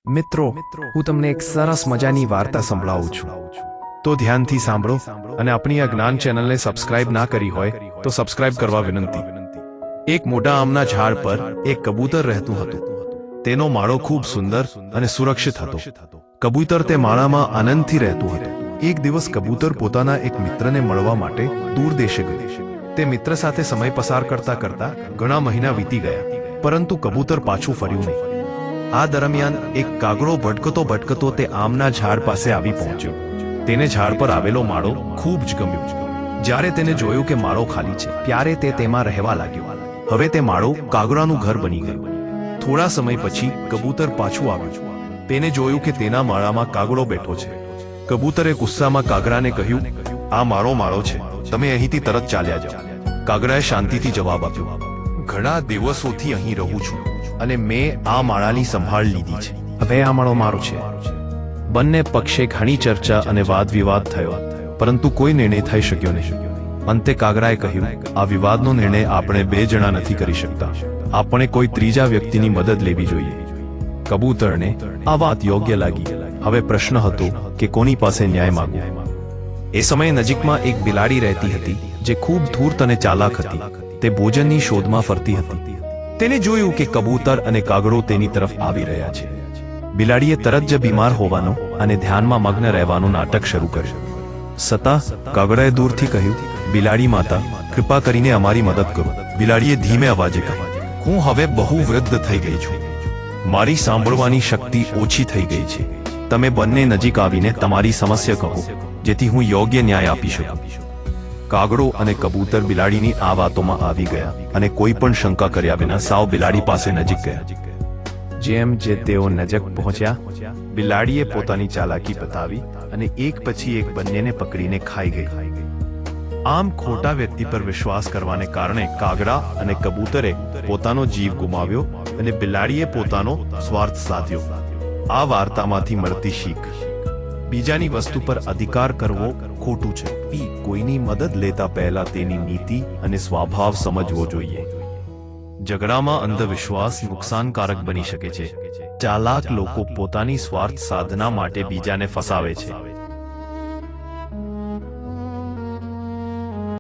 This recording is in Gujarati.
મિત્રો, હું તમને એક સરસ મજાની વાર્તા સંભળાવું છું. તો ધ્યાનથી સાંભળો અને આપણી આ જ્ઞાન ચેનલને સબસ્ક્રાઇબ ના કરી હોય તો સબસ્ક્રાઇબ કરવા વિનંતી. એક મોટા આમના ઝાડ પર એક કબૂતર રહેતું હતું. તેનો માળો ખૂબ સુંદર અને સુરક્ષિત હતો. કબૂતર તે માળામાં આનંદથી રહેતું હતું. એક દિવસ કબૂતર પોતાના એક મિત્રને મળવા માટે દૂર દેશે ગયું. તે મિત્ર સાથે સમય પસાર કરતા કરતા ઘણા મહિના વીતી ગયા, પરંતુ કબૂતર પાછું ફર્યું નહીં. આ દરમિયાન એક કાગડો ભટકતો તે આમના ઝાડ પાસે આવી પહોંચ્યો. તેને ઝાડ પર આવેલો માળો ખૂબ જ ગમ્યો. જ્યારે તેને જોયું કે માળો ખાલી છે, ત્યારે તે તેમાં રહેવા લાગ્યો. હવે તે માળો કાગડાનું ઘર બની ગયું. થોડા સમય પછી કબૂતર પાછું આવ્યું. તેને જોયું કે તેના માળામાં કાગડો બેઠો છે. કબૂતરે ગુસ્સામાં કાગડાને કહ્યું, આ મારો માળો છે, તમે અહીંથી તરત ચાલ્યા જાઓ. કાગડાએ શાંતિથી જવાબ આપ્યો, ઘણા દિવસોથી અહીં રહું છું અને મેં આ માળાની સંભાળ લીધી છે. હવે આ માળો મારો છે. બંને પક્ષે ઘણી ચર્ચા અને વાદ વિવાદ થયો, પરંતુ કોઈ નિર્ણય થઈ શક્યો નહીં. અંતે કાગડાએ કહ્યું, આ વિવાદનો નિર્ણય આપણે બે જણા નથી કરી શકતા. આપણે કોઈ ત્રીજા વ્યક્તિની મદદ લેવી જોઈએ. કબૂતરને આ વાત યોગ્ય લાગી. હવે પ્રશ્ન હતો કે કોની પાસે ન્યાય માંગવો. એ સમયે નજીકમાં એક બિલાડી રહેતી હતી, જે ખૂબ ધૂર્ત અને ચાલાક હતી. તે ભોજનની શોધમાં ફરતી હતી. તેને જોયું કે કબૂતર અને કાગડો તેની તરફ આવી રહ્યા છે. બિલાડીએ તરત જ બીમાર હોવાનો અને ધ્યાનમાં મગ્ન રહેવાનું નાટક શરૂ કર્યું. છતાં કાગડાએ દૂરથી કહ્યું, બિલાડી માતા, કૃપા કરીને અમારી મદદ કરો. બિલાડીએ ધીમે અવાજે કહ્યું, હું હવે બહુ વૃદ્ધ થઈ ગઈ છું. મારી સાંભળવાની શક્તિ ઓછી થઈ ગઈ છે. તમે બંને નજીક આવીને તમારી સમસ્યા કહો, જેથી હું યોગ્ય ન્યાય આપી શકું. કાગડો અને કબૂતર બિલાડીની આ વાતોમાં આવી ગયા અને કોઈ પણ શંકા કર્યા વિના સાવ બિલાડી પાસે નજીક ગયા. જેમ જે તેઓ નજીક પહોંચ્યા, બિલાડીએ પોતાની ચાલાકી બતાવી અને એક પછી એક બંનેને પકડીને ખાઈ ગઈ. આમ ખોટા વ્યક્તિ પર વિશ્વાસ કરવાને કારણે કાગડા અને કબૂતરે પોતાનો જીવ ગુમાવ્યો અને બિલાડીએ પોતાનો સ્વાર્થ સાધ્યો. આ વાર્તામાંથી મળતી શીખ: બીજાની વસ્તુ પર અધિકાર કરવો ખોટું છે. કોઈની મદદ લેતા પહેલા તેની નીતિ અને સ્વભાવ સમજવો જોઈએ. ઝઘડામાં અંધવિશ્વાસ નુકસાનકારક બની શકે છે. ચાલાક લોકો પોતાની સ્વાર્થ સાધના માટે બીજાને ફસાવે છે.